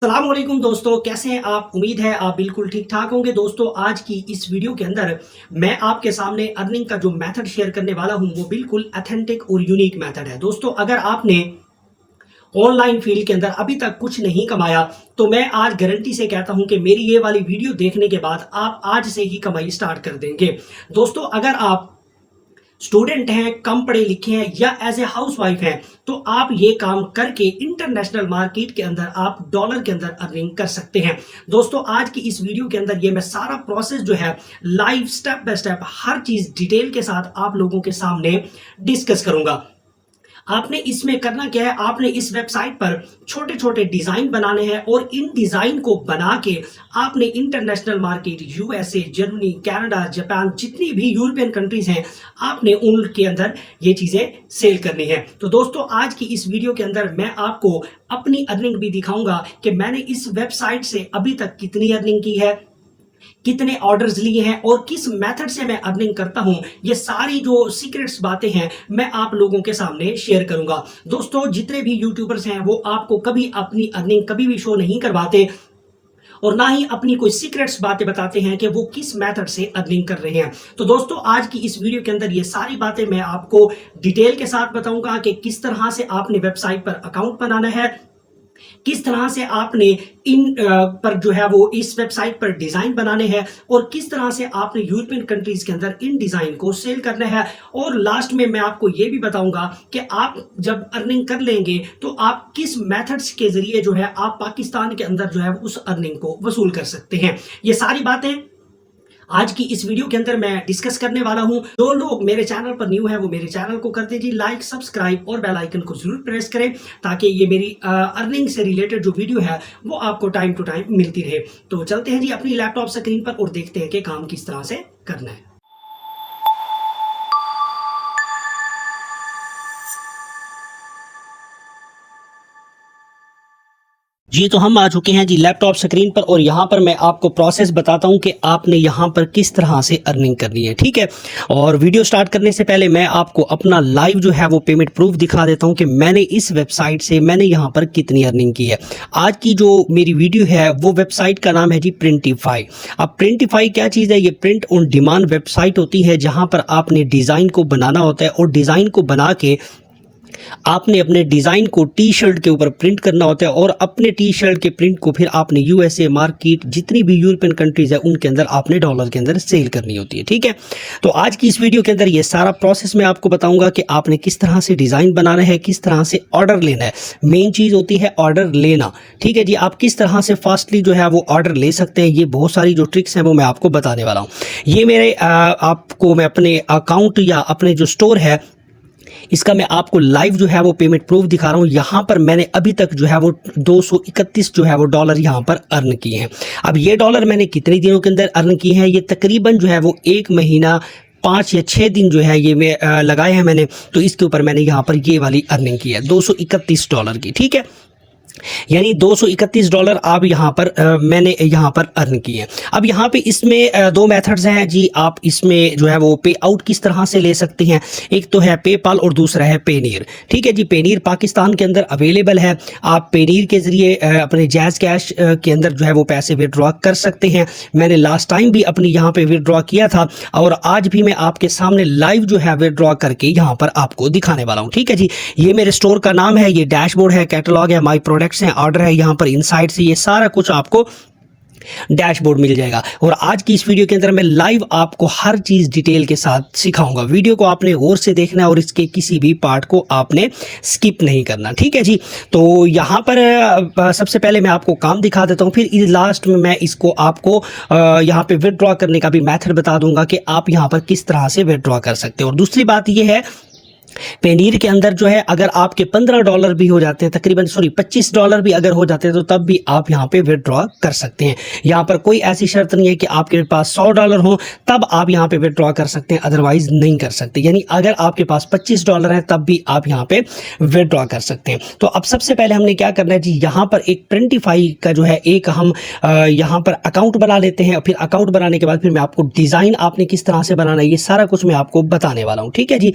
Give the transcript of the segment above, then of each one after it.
अस्सलामुअलैकुम दोस्तों, कैसे हैं आप। उम्मीद है आप बिल्कुल ठीक ठाक होंगे। दोस्तों, आज की इस वीडियो के अंदर मैं आपके सामने अर्निंग का जो मेथड शेयर करने वाला हूं वो बिल्कुल ऑथेंटिक और यूनिक मेथड है। दोस्तों, अगर आपने ऑनलाइन फील्ड के अंदर अभी तक कुछ नहीं कमाया तो मैं आज गारंटी से कहता हूं कि मेरी ये वाली वीडियो देखने के बाद आप आज से ही कमाई स्टार्ट कर देंगे। दोस्तों, अगर आप स्टूडेंट हैं, कम पढ़े लिखे हैं या एज ए हाउस वाइफ हैं तो आप ये काम करके इंटरनेशनल मार्केट के अंदर आप डॉलर के अंदर अर्निंग कर सकते हैं। दोस्तों, आज की इस वीडियो के अंदर ये मैं सारा प्रोसेस जो है लाइव स्टेप बाय स्टेप हर चीज डिटेल के साथ आप लोगों के सामने डिस्कस करूंगा। आपने इसमें करना क्या है, आपने इस वेबसाइट पर छोटे छोटे डिजाइन बनाने हैं और इन डिजाइन को बना के आपने international market USA, Germany, Canada, Japan, जितनी भी यूरोपियन कंट्रीज हैं आपने उनके अंदर ये चीजें सेल करनी है। तो दोस्तों, आज की इस वीडियो के अंदर मैं आपको अपनी अर्निंग भी दिखाऊंगा कि मैंने इस वेबसाइट से अभी तक कितनी अर्निंग की है, कितने ऑर्डर्स लिए हैं और किस मेथड से मैं अर्निंग करता हूं। ये सारी जो सीक्रेट्स बातें हैं मैं आप लोगों के सामने शेयर करूंगा। दोस्तों, जितने भी यूट्यूबर्स हैं वो आपको कभी अपनी अर्निंग कभी भी शो नहीं करवाते और ना ही अपनी कोई सीक्रेट्स बातें बताते हैं कि वो किस मेथड से अर्निंग कर रहे हैं। तो दोस्तों, आज की इस वीडियो के अंदर ये सारी बातें मैं आपको डिटेल के साथ बताऊंगा कि किस तरह से आपने वेबसाइट पर अकाउंट बनाना है, किस तरह से आपने इन पर जो है वो इस वेबसाइट पर डिजाइन बनाने हैं और किस तरह से आपने यूरोपियन कंट्रीज के अंदर इन डिजाइन को सेल करना है। और लास्ट में मैं आपको ये भी बताऊंगा कि आप जब अर्निंग कर लेंगे तो आप किस मेथड्स के जरिए जो है आप पाकिस्तान के अंदर जो है उस अर्निंग को वसूल कर सकते हैं। ये सारी बातें आज की इस वीडियो के अंदर मैं डिस्कस करने वाला हूं। जो लोग मेरे चैनल पर न्यू है वो मेरे चैनल को कर दीजिए लाइक, सब्सक्राइब और बेल आइकन को जरूर प्रेस करें ताकि ये मेरी अर्निंग से रिलेटेड जो वीडियो है वो आपको टाइम टू टाइम मिलती रहे। तो चलते हैं जी अपनी लैपटॉप स्क्रीन पर और देखते हैं कि काम किस तरह से करना है। जी, तो हम आ चुके हैं जी लैपटॉप स्क्रीन पर और यहाँ पर मैं आपको प्रोसेस बताता हूँ कि आपने यहाँ पर किस तरह से अर्निंग करनी है। ठीक है, और वीडियो स्टार्ट करने से पहले मैं आपको अपना लाइव जो है वो पेमेंट प्रूफ दिखा देता हूँ कि मैंने इस वेबसाइट से मैंने यहाँ पर कितनी अर्निंग की है। आज की जो मेरी वीडियो है वो वेबसाइट का नाम है जी प्रिंटिफाई। अब प्रिंटिफाई क्या चीज़ है, ये प्रिंट ऑन डिमांड वेबसाइट होती है जहाँ पर आपने डिज़ाइन को बनाना होता है और डिज़ाइन को बना के आपने अपने डिजाइन को टी शर्ट के ऊपर प्रिंट करना होता है और अपने टी शर्ट के प्रिंट को फिर आपने यूएसए मार्केट, जितनी भी यूरोपियन कंट्रीज है उनके अंदर आपने डॉलर के अंदर सेल करनी होती है। ठीक है, तो आज की इस वीडियो के अंदर ये सारा प्रोसेस मैं आपको बताऊंगा कि आपने किस तरह से डिजाइन बनाना है, किस तरह से ऑर्डर लेना है। मेन चीज होती है ऑर्डर लेना। ठीक है जी, आप किस तरह से फास्टली जो है वो ऑर्डर ले सकते हैं, ये बहुत सारी जो ट्रिक्स हैं वो मैं आपको बताने वाला हूँ। ये मेरे आपको मैं अपने अकाउंट या अपने जो स्टोर है इसका मैं आपको लाइव जो है वो पेमेंट प्रूफ दिखा रहा हूँ। यहाँ पर मैंने अभी तक जो है वो 231 जो है वो डॉलर यहाँ पर अर्न किए हैं। अब ये डॉलर मैंने कितने दिनों के अंदर अर्न किए हैं, ये तकरीबन जो है वो 1 महीना 5 या 6 दिन जो है ये मैं लगाए हैं मैंने। तो इसके ऊपर मैंने यहाँ पर ये वाली अर्निंग की है 231 डॉलर की। ठीक है, यानी 231 डॉलर आप यहाँ पर मैंने यहाँ पर अर्न किए। अब यहाँ पे इसमें दो मेथड्स हैं जी। आप इसमें जो है वो पे आउट किस तरह से ले सकते हैं, एक तो है पेपाल और दूसरा है पेनीर। ठीक है जी, पेनीर पाकिस्तान के अंदर अवेलेबल है। आप पेनीर के जरिए अपने जैज़ कैश के अंदर जो है वो पैसे विड्रॉ कर सकते हैं। मैंने लास्ट टाइम भी अपनी यहाँ पे विड्रॉ किया था और आज भी मैं आपके सामने लाइव जो है विड्रॉ करके यहाँ पर आपको दिखाने वाला हूँ। ठीक है जी, ये मेरे स्टोर का नाम है, ये डैशबोर्ड है, कैटलॉग है, माई प्रोडक्ट्स हैं, ऑर्डर है, यहाँ पर इनसाइड से ये सारा कुछ आपको डैशबोर्ड मिल जाएगा। और आज की इस वीडियो के अंदर मैं लाइव आपको हर चीज डिटेल के साथ सिखाऊंगा। वीडियो को आपने गौर से देखना है और इसके किसी भी पार्ट को आपने स्किप नहीं करना। ठीक है जी, तो यहाँ पर सबसे पहले मैं आपको काम दिखा देता हूँ, फिर लास्ट में मैं इसको आपको यहाँ पे विड्रॉ करने का भी मेथड बता दूंगा कि आप यहाँ पर किस तरह से विड्रॉ कर सकते हो। और दूसरी बात यह है, पेनीर के अंदर जो है अगर आपके 15 डॉलर भी हो जाते हैं, तकरीबन 25 डॉलर भी अगर हो जाते हैं तो तब भी आप यहाँ पे विड्रॉ कर सकते हैं। यहाँ पर कोई ऐसी शर्त नहीं है कि आपके पास 100 डॉलर हो तब आप यहाँ पे विड्रॉ कर सकते हैं, अदरवाइज नहीं कर सकते। यानी अगर आपके पास 25 डॉलर है तब भी आप यहाँ पे विड्रॉ कर सकते हैं। तो अब सबसे पहले हमने क्या करना है जी, यहाँ पर एक प्रिंटिफाई का जो है एक हम यहाँ पर अकाउंट बना लेते हैं। फिर अकाउंट बनाने के बाद फिर मैं आपको डिज़ाइन आपने किस तरह से बनाना है ये सारा कुछ मैं आपको बताने वाला हूँ। ठीक है जी,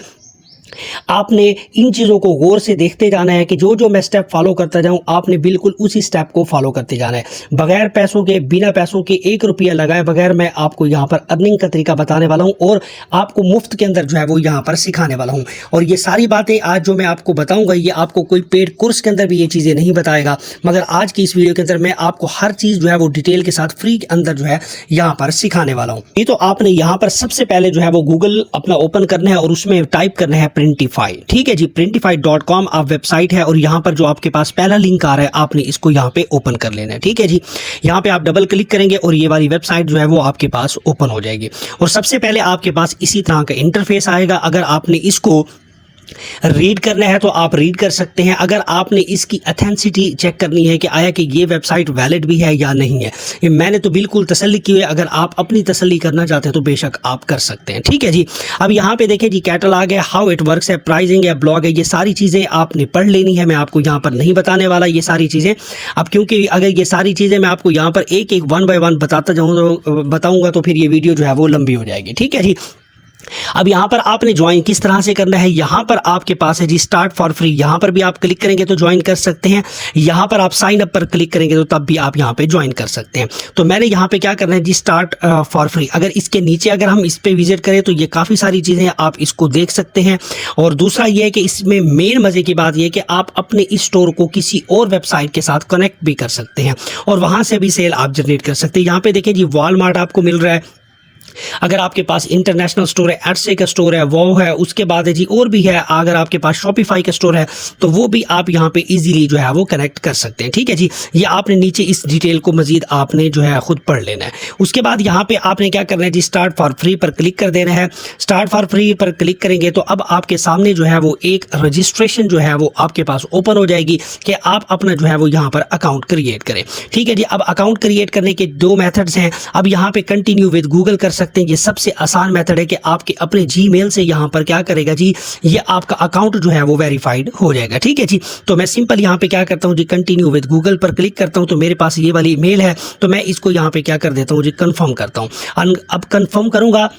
आपने इन चीज़ों को गौर से देखते जाना है कि जो जो मैं स्टेप फॉलो करता जाऊं, आपने बिल्कुल उसी स्टेप को फॉलो करते जाना है। बगैर पैसों के, बिना पैसों के, 1 रुपया लगाए बगैर मैं आपको यहाँ पर अर्निंग का तरीका बताने वाला हूँ और आपको मुफ्त के अंदर जो है वो यहाँ पर सिखाने वाला हूँ। और ये सारी बातें आज जो मैं आपको बताऊँगा, ये आपको कोई पेड कोर्स के अंदर भी ये चीज़ें नहीं बताएगा, मगर आज की इस वीडियो के अंदर मैं आपको हर चीज़ जो है वो डिटेल के साथ फ्री के अंदर जो है यहाँ पर सिखाने वाला हूँ। ये तो आपने यहाँ पर सबसे पहले जो है वो गूगल अपना ओपन करना है और उसमें टाइप करना है प्रिंटिफाई। ठीक है जी, printify.com आप वेबसाइट है और यहाँ पर जो आपके पास पहला लिंक आ रहा है आपने इसको यहाँ पे ओपन कर लेना है। ठीक है जी, यहाँ पे आप डबल क्लिक करेंगे और ये वाली वेबसाइट जो है वो आपके पास ओपन हो जाएगी और सबसे पहले आपके पास इसी तरह का इंटरफेस आएगा। अगर आपने इसको रीड करना है तो आप रीड कर सकते हैं। अगर आपने इसकी ऑथेंटिसिटी चेक करनी है कि आया कि ये वेबसाइट वैलिड भी है या नहीं है, ये मैंने तो बिल्कुल तसल्ली की है। अगर आप अपनी तसल्ली करना चाहते हैं तो बेशक आप कर सकते हैं। ठीक है जी, अब यहाँ पे देखिए जी, कैटलॉग है, हाउ इट वर्क्स है, प्राइसिंग है, ब्लॉग है, ये सारी चीज़ें आपने पढ़ लेनी है। मैं आपको यहाँ पर नहीं बताने वाला ये सारी चीज़ें अब, क्योंकि अगर ये सारी चीज़ें मैं आपको यहाँ पर एक एक 1 बाय 1 बताऊँगा तो फिर ये वीडियो जो है वो लंबी हो जाएगी। ठीक है जी, अब यहाँ पर आपने ज्वाइन किस तरह से करना है, यहाँ पर आपके पास है जी स्टार्ट फॉर फ्री। यहाँ पर भी आप क्लिक करेंगे तो ज्वाइन कर सकते हैं। यहाँ पर आप साइन अप पर क्लिक करेंगे तो तब भी आप यहाँ पे ज्वाइन कर सकते हैं। तो मैंने यहाँ पे क्या करना है जी, स्टार्ट फॉर फ्री। अगर इसके नीचे अगर हम इस पे विजिट करें तो ये काफ़ी सारी चीज़ें आप इसको देख सकते हैं। और दूसरा ये है कि इसमें मेन मज़े की बात यह है कि आप अपने इस स्टोर को किसी और वेबसाइट के साथ कनेक्ट भी कर सकते हैं और वहाँ से भी सेल आप जनरेट कर सकते हैं। यहाँ पे देखिए जी, वॉलमार्ट आपको मिल रहा है। अगर आपके पास इंटरनेशनल स्टोर है, एडसे का स्टोर है, वो है, उसके बाद है जी और भी है। अगर आपके पास शॉपिफाई का स्टोर है तो वो भी आप यहाँ पे इजीली जो है वो कनेक्ट कर सकते हैं। ठीक है जी, ये आपने नीचे इस डिटेल को मजीद आपने जो है खुद पढ़ लेना है। उसके बाद यहाँ पे आपने क्या करना है जी, स्टार्ट फॉर फ्री पर क्लिक कर देना है। स्टार्ट फॉर फ्री पर क्लिक करेंगे तो अब आपके सामने जो है वो एक रजिस्ट्रेशन जो है वो आपके पास ओपन हो जाएगी कि आप अपना जो है वो यहाँ पर अकाउंट क्रिएट करें। ठीक है जी, अब अकाउंट क्रिएट करने के 2 मेथड्स हैं। अब यहाँ पे कंटिन्यू विद गूगल कर सकते हैं, ये सबसे आसान मेथड है कि आपके अपने जीमेल से यहाँ पर क्या करेगा जी, ये आपका अकाउंट जो है वो वेरीफाइड हो जाएगा। ठीक है जी, तो मैं सिंपल यहाँ पे क्या करता हूँ जी, कंटिन्यू विद गूगल पर क्लिक करता हूँ तो मेरे पास ये वाली मेल है, तो मैं इसको यहाँ पे क्या कर देता हूँ जी, कंफर्म करता हूँ। अब कंफर्म करूँगा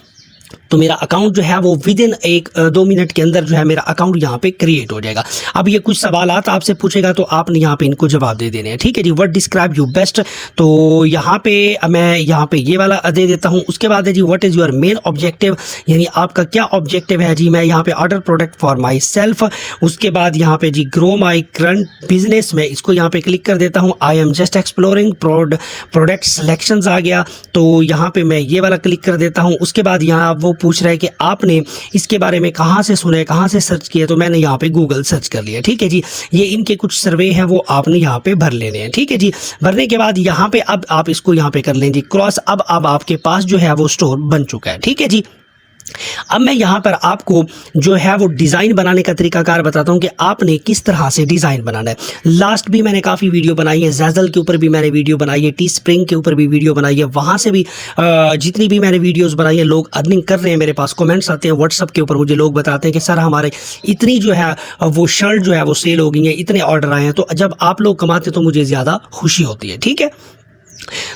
तो मेरा अकाउंट जो है वो विद इन 1-2 मिनट के अंदर जो है मेरा अकाउंट यहाँ पे क्रिएट हो जाएगा। अब ये कुछ सवालात आपसे पूछेगा तो आपने यहाँ पे इनको जवाब दे देने हैं। ठीक है जी, व्हाट डिस्क्राइब यू बेस्ट, तो यहाँ पे मैं यहाँ पे ये वाला दे देता हूँ। उसके बाद है जी, what is your main objective, यानी आपका क्या ऑब्जेक्टिव है जी। मैं यहाँ पे order product for myself. उसके बाद यहाँ पे जी, ग्रो माई करंट बिजनेस, मैं इसको यहाँ पे क्लिक कर देता हूँ। I am just exploring, product selections आ गया तो यहाँ पे मैं ये वाला क्लिक कर देता हूँ। उसके बाद यहाँ वो पूछ रहा है कि आपने इसके बारे में कहाँ से सुना है, कहाँ से सर्च किया, तो मैंने यहाँ पे गूगल सर्च कर लिया। ठीक है जी, ये इनके कुछ सर्वे हैं वो आपने यहाँ पे भर लेने हैं। ठीक है जी, भरने के बाद यहाँ पे अब आप इसको यहाँ पे कर लें जी क्रॉस। अब आपके पास जो है वो स्टोर बन चुका है। ठीक है जी, अब मैं यहाँ पर आपको जो है वो डिज़ाइन बनाने का तरीकाकार बताता हूँ कि आपने किस तरह से डिज़ाइन बनाना है। लास्ट भी मैंने काफ़ी वीडियो बनाई है, ज़ैज़ल के ऊपर भी मैंने वीडियो बनाई है, टी स्प्रिंग के ऊपर भी वीडियो बनाई है। वहाँ से भी जितनी भी मैंने वीडियोस बनाई है लोग अर्निंग कर रहे हैं। मेरे पास कमेंट्स आते हैं व्हाट्सअप के ऊपर, मुझे लोग बताते हैं कि सर हमारे इतनी जो है वो शर्ट जो है वो सेल हो गई है, इतने ऑर्डर आए हैं। तो जब आप लोग कमाते तो मुझे ज़्यादा खुशी होती है। ठीक है,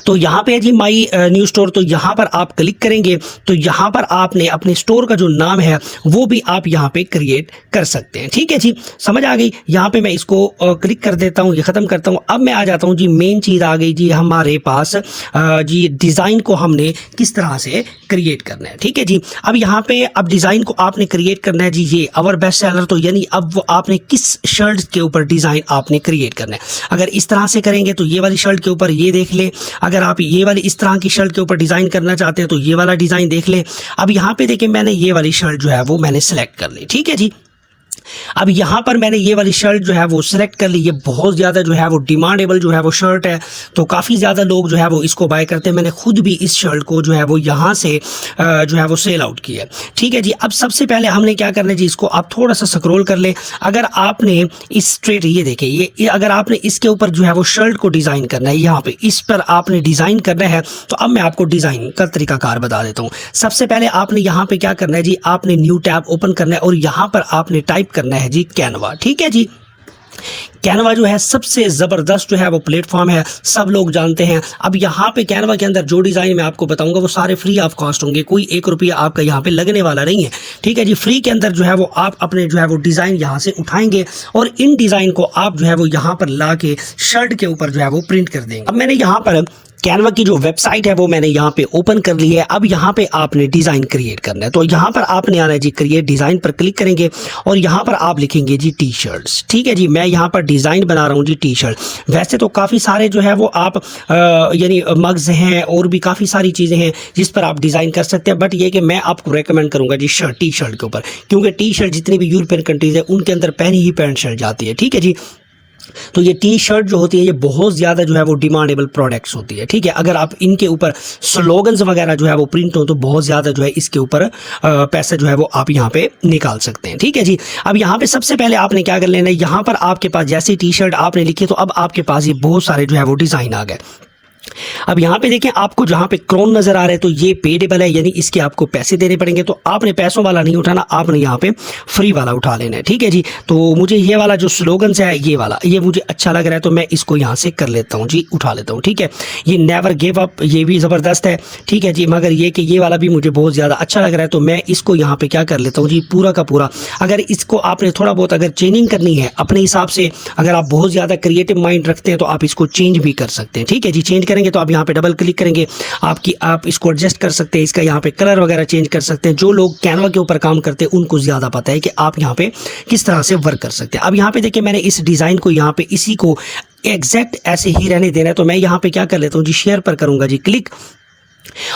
तो यहाँ पे है जी माई न्यू स्टोर, तो यहाँ पर आप क्लिक करेंगे तो यहाँ पर आपने अपने स्टोर का जो नाम है वो भी आप यहाँ पे क्रिएट कर सकते हैं। ठीक है जी, समझ आ गई। यहाँ पे मैं इसको क्लिक कर देता हूँ, ये ख़त्म करता हूँ। अब मैं आ जाता हूँ जी, मेन चीज़ आ गई जी हमारे पास जी, डिज़ाइन को हमने किस तरह से क्रिएट करना है। ठीक है जी, अब यहाँ पे अब डिज़ाइन को आपने क्रिएट करना है जी, ये अवर बेस्ट सेलर, तो यानी अब वो आपने किस शर्ट के ऊपर डिज़ाइन आपने क्रिएट करना है। अगर इस तरह से करेंगे तो ये वाली शर्ट के ऊपर ये देख ले, अगर आप ये वाली इस तरह की शर्ट के ऊपर डिज़ाइन करना चाहते हैं तो ये वाला डिज़ाइन देख ले। अब यहाँ पे देखिए मैंने ये वाली शर्ट जो है वो मैंने सेलेक्ट कर ली। ठीक है जी, अब यहाँ पर मैंने ये वाली शर्ट जो है वो सिलेक्ट कर ली। ये बहुत ज़्यादा जो है वो डिमांडेबल जो है वो शर्ट है, तो काफ़ी ज़्यादा लोग जो है वो इसको बाय करते हैं। मैंने खुद भी इस शर्ट को जो है वो यहाँ से जो है वो सेल आउट किया। ठीक है जी, अब सबसे पहले हमने क्या करना है जी, इसको आप थोड़ा सा स्क्रॉल कर लें। अगर आपने इस स्ट्रेट ये देखें, ये अगर आपने इसके ऊपर जो है वो शर्ट को डिज़ाइन करना है, यहाँ पे इस पर आपने डिज़ाइन करना है, तो अब मैं आपको डिज़ाइन का तरीकाकार बता देता हूँ। सबसे पहले आपने यहाँ पे क्या करना है जी, आपने न्यू टैब ओपन करना है और यहाँ पर आपने टाइप करना है जी कैनवा। ठीक है जी, कैनवा जो है सबसे ज़बरदस्त जो है वो प्लेटफॉर्म है, सब लोग जानते हैं। अब यहाँ पे कैनवा के अंदर जो डिज़ाइन मैं आपको बताऊंगा वो सारे फ्री ऑफ कॉस्ट होंगे, कोई 1 रुपया आपका यहाँ पे लगने वाला नहीं है, ठीक है जी। फ्री के अंदर जो है वो आप अपने जो है वो डिज़ाइन यहाँ से उठाएंगे और इन डिज़ाइन को आप जो है वो यहाँ पर ला के शर्ट के ऊपर जो है वो प्रिंट कर देंगे। अब मैंने यहाँ पर कैनवा की जो वेबसाइट है वो मैंने यहाँ पे ओपन कर ली है। अब यहाँ पे आपने डिज़ाइन क्रिएट करना है, तो यहाँ पर आपने आना है जी, क्रिएट डिज़ाइन पर क्लिक करेंगे और यहाँ पर आप लिखेंगे जी टी शर्ट्स, ठीक है जी। मैं यहाँ पर डिज़ाइन बना रहा हूँ जी टी शर्ट। वैसे तो काफ़ी सारे जो है वो आप यानी मग्स हैं और भी काफ़ी सारी चीज़ें हैं जिस पर आप डिज़ाइन कर सकते हैं, बट ये कि मैं आपको रेकमेंड करूँगा जी शर्ट, टी शर्ट के ऊपर, क्योंकि टी शर्ट जितनी भी यूरोपियन कंट्रीज़ है उनके अंदर पहनी ही पैंट शर्ट जाती है, ठीक है जी। तो ये टी शर्ट जो होती है ये बहुत ज़्यादा जो है वो डिमांडेबल प्रोडक्ट्स होती है, ठीक है। अगर आप इनके ऊपर स्लोगन्स वगैरह जो है वो प्रिंट हो तो बहुत ज़्यादा जो है इसके ऊपर पैसे जो है वो आप यहाँ पे निकाल सकते हैं, ठीक है जी। अब यहाँ पे सबसे पहले आपने क्या कर लेना है, यहाँ पर आपके पास जैसे टी शर्ट आपने लिखी तो अब आपके पास ये बहुत सारे जो है वो डिज़ाइन आ गए। अब यहाँ पे देखें आपको जहाँ पे क्रोन नजर आ रहा है तो ये पेडेबल है, यानी इसके आपको पैसे देने पड़ेंगे। तो आपने पैसों वाला नहीं उठाना, आपने यहाँ पे फ्री वाला उठा लेना है, ठीक है जी। तो मुझे ये वाला जो स्लोगन्स है ये वाला ये मुझे अच्छा लग रहा है तो मैं इसको यहाँ से कर लेता हूँ जी, उठा लेता हूँ, ठीक है। ये नेवर गिव अप ये भी ज़बरदस्त है, ठीक है जी। मगर ये कि ये वाला भी मुझे बहुत ज़्यादा अच्छा लग रहा है तो मैं इसको यहाँ पे क्या कर लेता हूँ जी, पूरा का पूरा। अगर इसको आपने थोड़ा बहुत अगर चेंजिंग करनी है अपने हिसाब से, अगर आप बहुत ज़्यादा क्रिएटिव माइंड रखते हैं तो आप इसको चेंज भी कर सकते हैं, ठीक है जी। चेंज करेंगे तो आप यहाँ पे डबल क्लिक करेंगे, आप इसको एडजस्ट कर सकते हैं, इसका यहाँ पे कलर वगैरह चेंज कर सकते हैं। जो लोग कैनवा के ऊपर काम करते हैं उनको ज़्यादा पता है कि आप यहाँ पे किस तरह से वर्क कर सकते हैं। अब यहाँ पे देखिए मैंने इस डिज़ाइन को यहाँ पे इसी को एग्जैक्ट ऐसे ही रहने देना है तो मैं यहाँ पे क्या कर लेता हूँ जी, शेयर पर करूँगा जी क्लिक,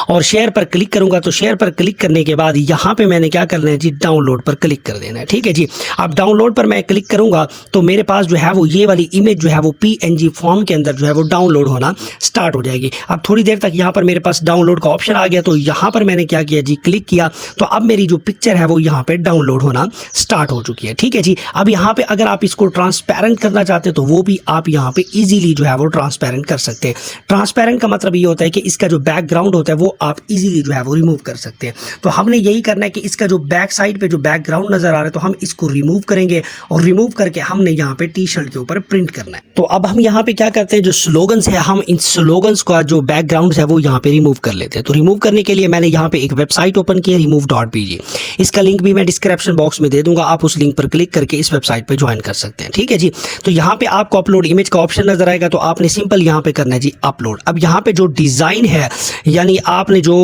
और शेयर पर क्लिक करूंगा तो शेयर पर क्लिक करने के बाद यहाँ पे मैंने क्या करना है जी, डाउनलोड पर क्लिक कर देना है, ठीक है जी। अब डाउनलोड पर मैं क्लिक करूंगा तो मेरे पास जो है वो ये वाली इमेज जो है वो PNG फॉर्म के अंदर जो है वो डाउनलोड होना स्टार्ट हो जाएगी। अब थोड़ी देर तक यहाँ पर मेरे पास डाउनलोड का ऑप्शन आ गया तो यहाँ पर मैंने क्या किया जी, क्लिक किया तो अब मेरी जो पिक्चर है वो यहाँ पे डाउनलोड होना स्टार्ट हो चुकी है, ठीक है जी। अब यहाँ पे अगर आप इसको ट्रांसपेरेंट करना चाहते हैं तो वो भी आप यहाँ पे इजीली जो है वो ट्रांसपेरेंट कर सकते हैं। ट्रांसपेरेंट का मतलब ये होता है कि इसका जो बैकग्राउंड होता है वो आप इजीली जो है वो रिमूव कर सकते हैं। तो हमने यही करना है कि इसका जो बैक साइड पे जो बैकग्राउंड नजर आ रहा है तो हम इसको रिमूव करेंगे और रिमूव करके हमने यहाँ पे टी शर्ट के ऊपर प्रिंट करना है। तो अब हम यहाँ पे क्या करते हैं, जो स्लोगन्स है हम इन स्लोगन्स का जो बैकग्राउंड है वो यहाँ पे रिमूव कर लेते हैं। तो रिमूव करने के लिए मैंने यहाँ पे एक वेबसाइट ओपन की है, remove.pg। इसका लिंक भी मैं डिस्क्रिप्शन बॉक्स में दे दूंगा, आप उस लिंक पर क्लिक करके इस वेबसाइट पर ज्वाइन कर सकते हैं, ठीक है जी। तो यहाँ पे आपको अपलोड इमेज का ऑप्शन नजर आएगा तो आपने सिंपल यहाँ पे करना है जी अपलोड। अब यहाँ पे जो डिजाइन है यानी आपने जो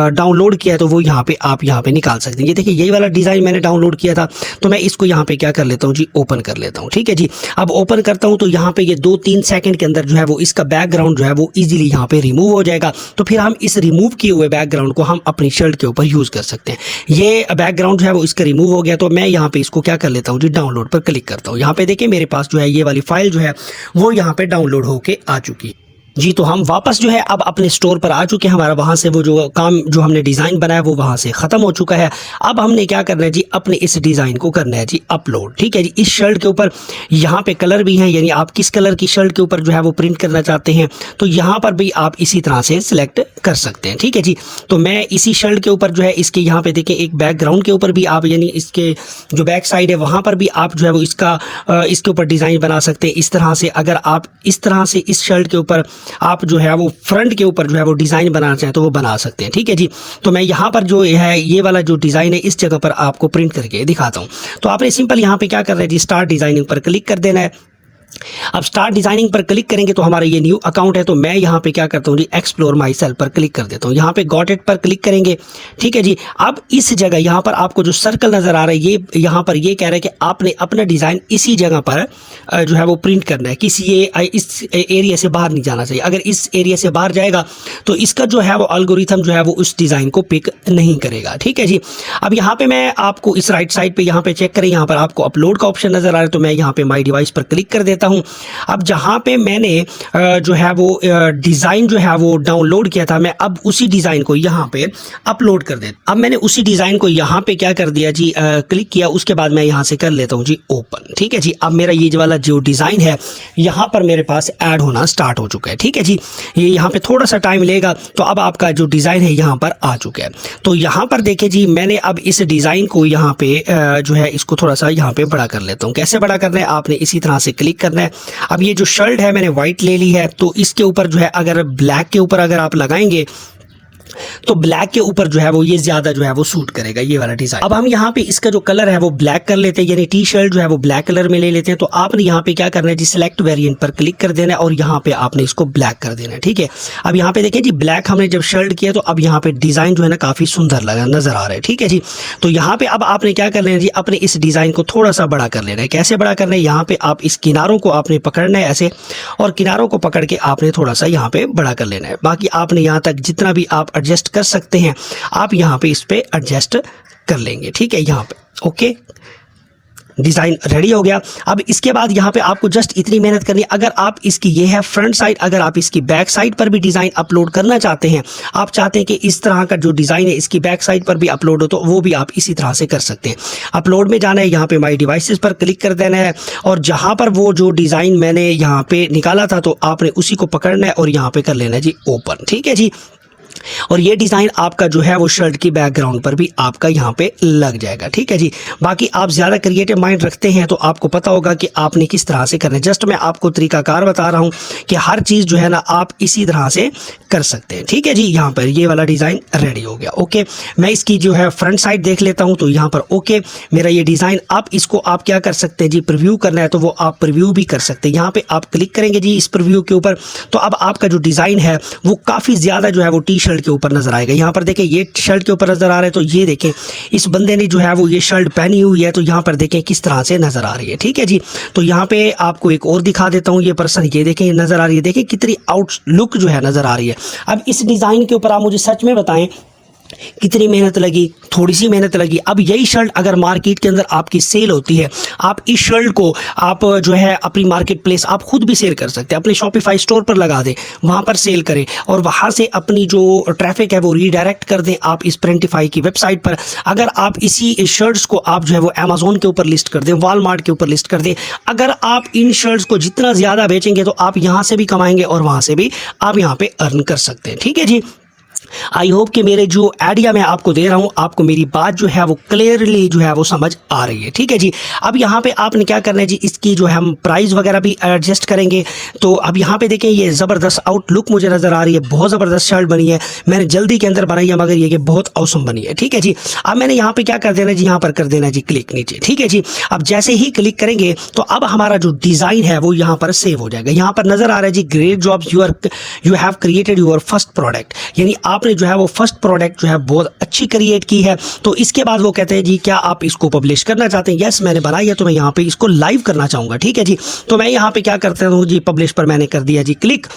डाउनलोड किया है तो वो यहाँ पे आप यहाँ पे निकाल सकते हैं। ये देखिए यही वाला डिज़ाइन मैंने डाउनलोड किया था तो मैं इसको यहाँ पे क्या कर लेता हूँ जी, ओपन कर लेता हूँ, ठीक है जी। अब ओपन करता हूँ तो यहाँ पे ये 2-3 सेकंड के अंदर जो है वो इसका बैकग्राउंड जो है वो इजीली यहाँ पे रिमूव हो जाएगा। तो फिर हम इस रिमूव किए हुए बैकग्राउंड को हम अपनी शर्ट के ऊपर यूज़ कर सकते हैं। ये बैकग्राउंड जो है वो इसका रिमूव हो गया तो मैं यहाँ पे इसको क्या कर लेता हूँ जी, डाउनलोड पर क्लिक करता हूँ। यहाँ पे देखिए मेरे पास जो है ये वाली फाइल जो है वो यहाँ पे डाउनलोड होके आ चुकी है जी। तो हम वापस जो है अब अपने स्टोर पर आ चुके हैं, हमारा वहाँ से वो जो काम जो हमने डिज़ाइन बनाया वो वहाँ से ख़त्म हो चुका है। अब हमने क्या करना है जी, अपने इस डिज़ाइन को करना है जी अपलोड, ठीक है जी। इस शर्ट के ऊपर यहाँ पे कलर भी हैं, यानी आप किस कलर की शर्ट के ऊपर जो है वो प्रिंट करना चाहते हैं तो यहाँ पर भी आप इसी तरह से सिलेक्ट कर सकते हैं, ठीक है जी। तो मैं इसी शर्ट के ऊपर जो है इसके यहाँ पे देखें एक बैकग्राउंड के ऊपर भी आप यानी इसके जो बैक साइड है वहाँ पर भी आप जो है वो इसके ऊपर डिज़ाइन बना सकते हैं इस तरह से। अगर आप इस तरह से इस शर्ट के ऊपर आप जो है वो फ्रंट के ऊपर जो है वो डिज़ाइन बनाना चाहें तो वो बना सकते हैं, ठीक है जी। तो मैं यहाँ पर जो है ये वाला जो डिज़ाइन है इस जगह पर आपको प्रिंट करके दिखाता हूँ। तो आपने सिंपल यहाँ पे क्या करना है जी, स्टार्ट डिज़ाइनिंग पर क्लिक कर देना है। अब स्टार्ट डिजाइनिंग पर क्लिक करेंगे तो हमारा ये न्यू अकाउंट है तो मैं यहाँ पे क्या करता हूँ जी, एक्सप्लोर माई सेल्फ पर क्लिक कर देता हूँ। यहाँ पे गॉट इट पर क्लिक करेंगे, ठीक है जी। अब इस जगह यहाँ पर आपको जो सर्कल नजर आ रहा है ये यहाँ पर ये कह रहा है कि आपने अपना डिजाइन इसी जगह पर जो है वो प्रिंट करना है, किसी इस एरिया से बाहर नहीं जाना चाहिए। अगर इस एरिया से बाहर जाएगा तो इसका जो है वो एल्गोरिथम जो है वो उस डिजाइन को पिक नहीं करेगा, ठीक है जी। अब यहाँ पे मैं आपको इस राइट साइड पे यहाँ पे चेक करें, यहाँ पर आपको अपलोड का ऑप्शन नजर आ रहा है तो मैं यहाँ पे माई डिवाइस पर क्लिक कर देता लेता हूँ। अब जहाँ पे मैंने जो है वो डिज़ाइन जो है वो डाउनलोड किया था, मैं अब उसी डिज़ाइन को यहाँ पे अपलोड कर देता। अब मैंने उसी डिज़ाइन को यहाँ पे क्या कर दिया जी, क्लिक किया, उसके बाद मैं यहाँ से कर लेता हूँ जी ओपन। ठीक है जी, अब मेरा ये वाला जो डिज़ाइन है यहाँ पर मेरे पास ऐड होना स्टार्ट हो चुका है। ठीक है जी, ये यहाँ पे थोड़ा सा टाइम लेगा, तो अब आपका जो डिज़ाइन है यहाँ पर आ चुका है। तो यहाँ पर देखिए जी, मैंने अब इस डिज़ाइन को यहाँ पे जो है इसको थोड़ा सा यहाँ पे बड़ा कर लेता हूँ। कैसे बड़ा करना है, आपने इसी तरह से क्लिक करना है। अब ये जो शर्ट है मैंने वाइट ले ली है, तो इसके ऊपर जो है अगर ब्लैक के ऊपर अगर आप लगाएंगे तो ब्लैक के ऊपर जो है वो ये ज्यादा जो है वो सूट करेगा, ये वाला डिजाइन। अब हम यहाँ पे इसका जो कलर है वो ब्लैक कर लेते हैं, यानी टी शर्ट जो है वो ब्लैक कलर में ले लेते हैं। तो आपने यहाँ पे क्या करना है जी, सिलेक्ट वेरिएंट पर क्लिक कर देना है और यहाँ पे आपने इसको ब्लैक कर देना है। ठीक है, अब यहाँ पे देखिए जी, ब्लैक हमने जब शर्ट किया तो अब यहाँ पे डिजाइन जो है ना काफी सुंदर लगा नजर आ रहा है। ठीक है जी, तो यहाँ पे अब आपने क्या करना है जी, अपने इस डिजाइन को थोड़ा सा बड़ा कर लेना है। कैसे बड़ा करना है, यहाँ पे आप इस किनारों को आपने पकड़ना है ऐसे, और किनारों को पकड़ के आपने थोड़ा सा यहाँ पे बड़ा कर लेना है। बाकी आपने यहाँ तक जितना भी आप एडजस्ट कर सकते हैं आप यहाँ पे इस पे एडजस्ट कर लेंगे। ठीक है, यहाँ पे ओके, डिज़ाइन रेडी हो गया। अब इसके बाद यहाँ पे आपको जस्ट इतनी मेहनत करनी है, अगर आप इसकी ये है फ्रंट साइड, अगर आप इसकी बैक साइड पर भी डिज़ाइन अपलोड करना चाहते हैं, आप चाहते हैं कि इस तरह का जो डिज़ाइन है इसकी बैक साइड पर भी अपलोड हो, तो वो भी आप इसी तरह से कर सकते हैं। अपलोड में जाना है, यहाँ पे माई डिवाइसेस पर क्लिक कर देना है, और जहाँ पर वो जो डिज़ाइन मैंने यहाँ पे निकाला था तो आपने उसी को पकड़ना है और यहाँ पे कर लेना है जी ओपन। ठीक है जी, और ये डिज़ाइन आपका जो है वो शर्ट की बैकग्राउंड पर भी आपका यहाँ पे लग जाएगा। ठीक है जी, बाकी आप ज़्यादा क्रिएटिव माइंड रखते हैं तो आपको पता होगा कि आपने किस तरह से करना है। जस्ट मैं आपको तरीकाकार बता रहा हूँ कि हर चीज़ जो है ना आप इसी तरह से कर सकते हैं। ठीक है जी, यहाँ पर ये वाला डिज़ाइन रेडी हो गया। ओके, मैं इसकी जो है फ्रंट साइड देख लेता हूँ, तो यहाँ पर ओके मेरा ये डिज़ाइन, अब इसको आप क्या कर सकते हैं जी, प्रीव्यू करना है तो वो आप प्रीव्यू भी कर सकते हैं। यहाँ पे आप क्लिक करेंगे जी इस प्रीव्यू के ऊपर, तो अब आपका जो डिज़ाइन है वो काफ़ी ज़्यादा जो है वो टी शर्ट के ऊपर नजर आएगा। यहाँ पर देखें ये शर्ट के ऊपर नजर आ रहा है, तो ये देखें इस बंदे ने जो है वो ये शर्ट पहनी हुई है, तो यहाँ पर देखें किस तरह से नजर आ रही है। ठीक है जी, तो यहाँ पे आपको एक और दिखा देता हूँ, ये पर्सन ये देखें नजर आ रही है, देखें कितनी आउटलुक जो है नजर आ रही है। अब इस डिजाइन के ऊपर आप मुझे सच में बताएं कितनी मेहनत लगी, थोड़ी सी मेहनत लगी। अब यही शर्ट अगर मार्केट के अंदर आपकी सेल होती है, आप इस शर्ट को आप जो है अपनी मार्केट प्लेस आप खुद भी सेल कर सकते हैं, अपने शॉपिफाई स्टोर पर लगा दें, वहाँ पर सेल करें और वहाँ से अपनी जो ट्रैफिक है वो रीडायरेक्ट कर दें आप इस प्रिंटिफाई की वेबसाइट पर। अगर आप इसी शर्ट्स को आप जो है वो अमेजोन के ऊपर लिस्ट कर दें, वॉलमार्ट के ऊपर लिस्ट कर दें, अगर आप इन शर्ट्स को जितना ज़्यादा बेचेंगे तो आप यहाँ से भी कमाएंगे और वहाँ से भी आप यहाँ पे अर्न कर सकते हैं। ठीक है जी, आई होप कि मेरे जो आइडिया मैं आपको दे रहा हूँ आपको मेरी बात जो है वो क्लियरली जो है वो समझ आ रही है। ठीक है जी, अब यहाँ पे आपने क्या करना है जी, इसकी जो है हम प्राइस वगैरह भी एडजस्ट करेंगे। तो अब यहाँ पे देखें ये ज़बरदस्त आउटलुक मुझे नज़र आ रही है, बहुत ज़बरदस्त शर्ट बनी है, मैंने जल्दी के अंदर बनाई है मगर ये बहुत औसम बनी है। ठीक है जी, अब मैंने यहाँ पे क्या कर देना जी, यहाँ पर कर देना जी क्लिक नीचे। ठीक है जी, अब जैसे ही क्लिक करेंगे तो अब हमारा जो डिज़ाइन है वो यहाँ पर सेव हो जाएगा। यहाँ पर नज़र आ रहा है जी great jobs, you have created your first product, यानी आपने जो है वो फर्स्ट प्रोडक्ट जो है बहुत अच्छी क्रिएट की है। तो इसके बाद वो कहते हैं जी क्या आप इसको पब्लिश करना चाहते हैं? यस मैंने बनाई है, तो मैं यहाँ पे इसको लाइव करना चाहूँगा। ठीक है जी, तो मैं यहाँ पे क्या करता हूँ जी, पब्लिश पर मैंने कर दिया जी क्लिक।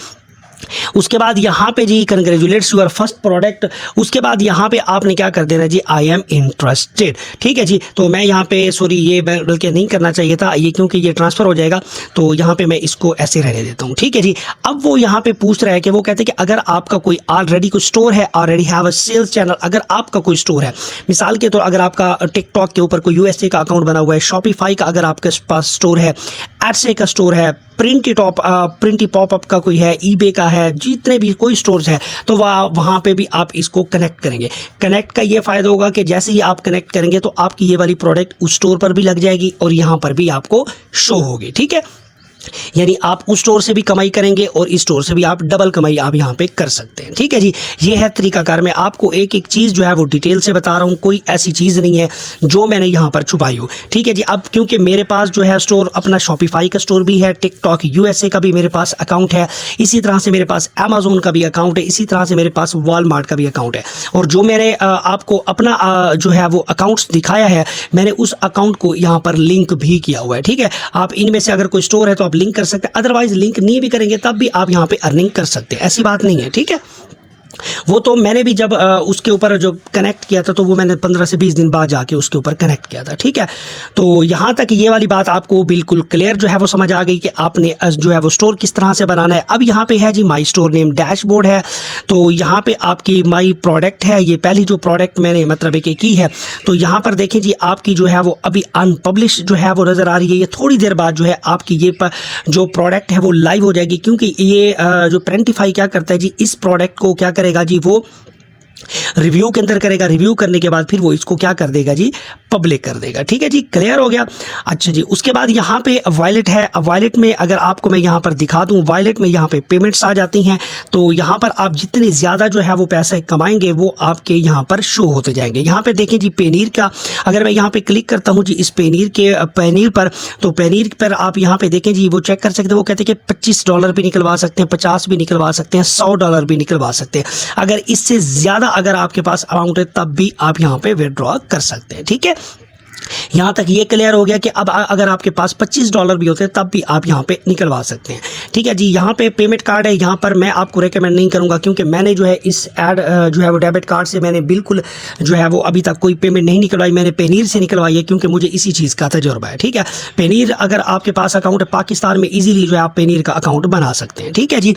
उसके बाद यहाँ पे जी कंग्रेचुलेट्स यूर फर्स्ट प्रोडक्ट, उसके बाद यहाँ पे आपने क्या कर देना जी, आई एम इंटरेस्टेड। ठीक है जी, तो मैं यहाँ पे सॉरी ये बल्कि नहीं करना चाहिए था ये, क्योंकि ये ट्रांसफ़र हो जाएगा, तो यहाँ पे मैं इसको ऐसे रहने देता हूँ। ठीक है जी, अब वो यहाँ पे पूछ रहा है कि वो कहते हैं कि अगर आपका कोई ऑलरेडी कोई स्टोर है, already have a sales channel, अगर आपका कोई स्टोर है, मिसाल के तौर अगर आपका टिकटॉक के ऊपर कोई यूएसए का अकाउंट बना हुआ है, शॉपिफाई का अगर आपके पास स्टोर है, एडसे का स्टोर है, प्रिंटी पॉपअप का कोई है, ईबे का है, जितने भी कोई स्टोर्स है, तो वहाँ पे भी आप इसको कनेक्ट करेंगे। कनेक्ट का ये फ़ायदा होगा कि जैसे ही आप कनेक्ट करेंगे तो आपकी ये वाली प्रोडक्ट उस स्टोर पर भी लग जाएगी और यहाँ पर भी आपको शो होगी। ठीक है, यानी आप उस स्टोर से भी कमाई करेंगे और इस स्टोर से भी आप डबल कमाई आप यहाँ पे कर सकते हैं। ठीक है जी, ये है तरीकाकार। मैं आपको एक एक चीज़ जो है वो डिटेल से बता रहा हूँ, कोई ऐसी चीज़ नहीं है जो मैंने यहाँ पर छुपाई हो। ठीक है जी, अब क्योंकि मेरे पास जो है स्टोर अपना शॉपिफाई का स्टोर भी है, टिकटॉक यूएसए का भी मेरे पास अकाउंट है, इसी तरह से मेरे पास अमेजोन का भी अकाउंट है, इसी तरह से मेरे पास वॉलमार्ट का भी अकाउंट है। और जो मैंने आपको अपना जो है वो अकाउंट्स दिखाया है, मैंने उस अकाउंट को यहाँ पर लिंक भी किया हुआ है। ठीक है, आप इनमें से अगर कोई स्टोर है तो आप लिंक कर सकते हैं, अदरवाइज लिंक नहीं भी करेंगे तब भी आप यहाँ पे अर्निंग कर सकते हैं, ऐसी बात नहीं है। ठीक है, वो तो मैंने भी जब उसके ऊपर जो कनेक्ट किया था तो वो मैंने 15 से 20 दिन बाद जाके उसके ऊपर कनेक्ट किया था। ठीक है, तो यहाँ तक ये वाली बात आपको बिल्कुल क्लियर जो है वो समझ आ गई कि आपने जो है वो स्टोर किस तरह से बनाना है। अब यहाँ पे है जी माई स्टोर नेम डैशबोर्ड है, तो यहाँ पे आपकी माई प्रोडक्ट है, ये पहली जो प्रोडक्ट मैंने मतलब एक की है। तो यहाँ पर देखें जी आपकी जो है वो अभी अनपब्लिश जो है वो नज़र आ रही है। ये थोड़ी देर बाद जो है आपकी ये जो प्रोडक्ट है वो लाइव हो जाएगी, क्योंकि ये जो प्रेंटिफाई क्या करता है जी, इस प्रोडक्ट को क्या करेगा जी, वो रिव्यू के अंदर करेगा, रिव्यू करने के बाद फिर वो इसको क्या कर देगा जी, पब्लिक कर देगा। ठीक है जी, क्लियर हो गया। अच्छा जी, उसके बाद यहाँ पे वॉलेट है। वॉलेट में अगर आपको मैं यहाँ पर दिखा दूँ, वॉलेट में यहाँ पे पेमेंट्स आ जाती हैं, तो यहाँ पर आप जितने ज़्यादा जो है वो पैसे कमाएंगे वो आपके यहाँ पर शो होते जाएंगे। यहाँ पे देखें जी पेनीर का, अगर मैं यहाँ पे क्लिक करता हूँ जी इस पेनीर पर, तो पेनीर पर आप यहाँ पे देखें जी वो चेक कर सकते हैं। वो कहते हैं कि $25 भी निकलवा सकते हैं, 50 भी निकलवा सकते हैं, $100 भी निकलवा सकते हैं। अगर इससे ज़्यादा अगर आपके पास अमाउंट है तब भी आप यहाँ पे विड्रॉ कर सकते हैं। ठीक है, यहाँ तक ये क्लियर हो गया कि अब अगर आपके पास $25 भी होते हैं तब भी आप यहाँ पे निकलवा सकते हैं। ठीक है जी, यहाँ पे पेमेंट कार्ड है, यहाँ पर मैं आपको रेकमेंड नहीं करूँगा, क्योंकि मैंने जो है इस जो है वो डेबिट कार्ड से मैंने बिल्कुल जो है वो अभी तक कोई पेमेंट नहीं निकलवाई। मैंने पेनीर से निकलवाई है, क्योंकि मुझे इसी चीज़ का तजुर्बा है। ठीक है, पेनीर अगर आपके पास अकाउंट है पाकिस्तान में, ईजिली जो है आप पेनीर का अकाउंट बना सकते हैं। ठीक है जी,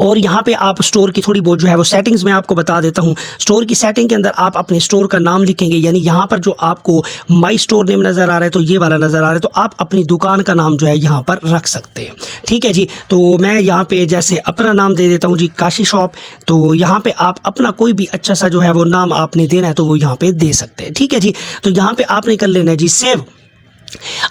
और यहाँ पे आप स्टोर की थोड़ी बहुत जो है वो सेटिंग्स मैं आपको बता देता हूँ। स्टोर की सेटिंग के अंदर आप अपने स्टोर का नाम लिखेंगे, यानी यहाँ पर जो आपको माई स्टोर नेम नज़र आ रहा है, तो ये वाला नज़र आ रहा है, तो आप अपनी दुकान का नाम जो है यहाँ पर रख सकते हैं। ठीक है जी, तो मैं यहाँ पे जैसे अपना नाम दे देता हूँ जी, काशी शॉप। तो यहाँ पे आप अपना कोई भी अच्छा सा जो है वो नाम आपने देना है तो वो यहाँ पे दे सकते हैं। ठीक है जी, तो यहाँ पे आपने कर लेना है जी सेव।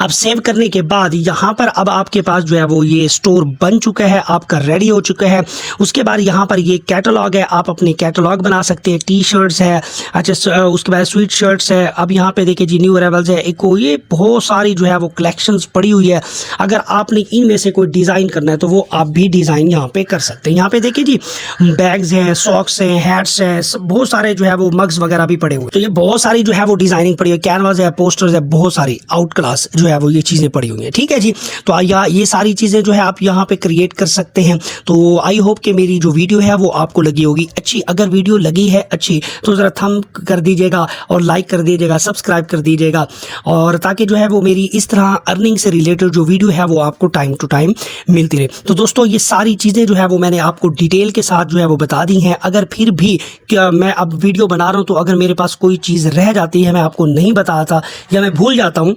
अब सेव करने के बाद यहाँ पर अब आपके पास जो है वो ये स्टोर बन चुका है, आपका रेडी हो चुका है। उसके बाद यहाँ पर ये कैटलॉग है, आप अपने कैटलॉग बना सकते हैं। टी शर्ट्स है, अच्छा उसके बाद स्वीट शर्ट्स है। अब यहाँ पे देखिए जी न्यू अराइवल्स है, एक ये बहुत सारी जो है वो कलेक्शंस पड़ी हुई है। अगर आपने इनमें से कोई डिज़ाइन करना है तो वो आप भी डिज़ाइन यहाँ पे कर सकते हैं। यहाँ पे देखिए जी बैग्स हैं, सॉक्स हैं, हैट्स हैं, बहुत सारे जो है वो मग्स वगैरह भी पड़े हुए। तो ये बहुत सारी जो है वो डिज़ाइनिंग पड़ी हुई है, कैनवास है, पोस्टर्स है, बहुत सारी आउट क्लास जो है वो ये चीज़ें पड़ी हुई हैं। ठीक है जी, तो ये सारी चीज़ें जो है आप यहाँ पे क्रिएट कर सकते हैं। तो आई होप कि मेरी जो वीडियो है वो आपको लगी होगी अच्छी। अगर वीडियो लगी है अच्छी तो ज़रा थंब कर दीजिएगा और लाइक कर दीजिएगा, सब्सक्राइब कर दीजिएगा, और ताकि जो है वो मेरी इस तरह अर्निंग से रिलेटेड जो वीडियो है वो आपको टाइम टू टाइम मिलती रहे। तो दोस्तों ये सारी चीज़ें जो है वो मैंने आपको डिटेल के साथ जो है वो बता दी हैं। अगर फिर भी क्या मैं अब वीडियो बना रहा हूँ तो अगर मेरे पास कोई चीज़ रह जाती है, मैं आपको नहीं बताता या मैं भूल जाता हूँ,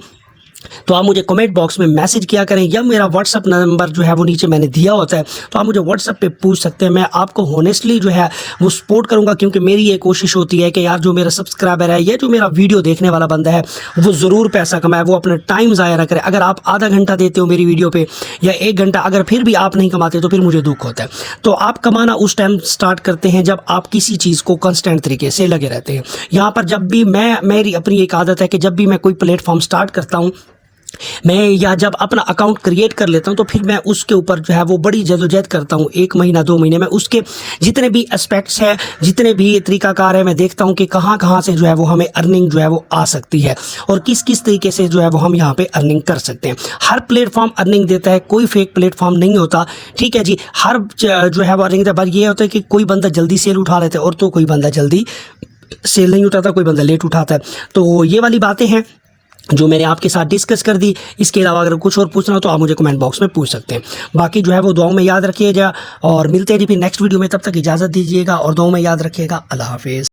तो आप मुझे कमेंट बॉक्स में मैसेज किया करें, या मेरा व्हाट्सअप नंबर जो है वो नीचे मैंने दिया होता है, तो आप मुझे व्हाट्सअप पे पूछ सकते हैं। मैं आपको होनेस्टली जो है वो सपोर्ट करूंगा, क्योंकि मेरी ये कोशिश होती है कि यार जो मेरा सब्सक्राइबर है या जो मेरा वीडियो देखने वाला बंदा है वो ज़रूर पैसा कमाए, वो अपना टाइम ज़ाया ना करे। अगर आप आधा घंटा देते हो मेरी वीडियो पर या 1 घंटा, अगर फिर भी आप नहीं कमाते तो फिर मुझे दुख होता है। तो आप कमाना उस टाइम स्टार्ट करते हैं जब आप किसी चीज़ को कंस्टेंट तरीके से लगे रहते हैं। यहाँ पर जब भी मेरी अपनी एक आदत है कि जब भी मैं कोई प्लेटफॉर्म स्टार्ट करता हूँ मैं, या जब अपना अकाउंट क्रिएट कर लेता हूं, तो फिर मैं उसके ऊपर जो है वो बड़ी जद्दोजहद करता हूं। 1 महीना 2 महीने में उसके जितने भी एस्पेक्ट्स हैं, जितने भी तरीकाकार है, मैं देखता हूं कि कहां से जो है वो हमें अर्निंग जो है वो आ सकती है और किस किस तरीके से जो है वो हम यहाँ पे अर्निंग कर सकते हैं। हर प्लेटफॉर्म अर्निंग देता है, कोई फेक प्लेटफॉर्म नहीं होता। ठीक है जी, हर जो है वो अर्निंग देता है। पर ये होता है कि कोई बंदा जल्दी सेल उठा लेता है और तो कोई बंदा जल्दी सेल नहीं उठाता, कोई बंदा लेट उठाता है। तो ये वाली बातें हैं जो मैंने आपके साथ डिस्कस कर दी। इसके अलावा अगर कुछ और पूछना हो तो आप मुझे कमेंट बॉक्स में पूछ सकते हैं। बाकी जो है वो दुआओं में याद रखिएगा और मिलते हैं जी फिर नेक्स्ट वीडियो में। तब तक इजाज़त दीजिएगा और दुआओं में याद रखिएगा। अल्लाह हाफिज़।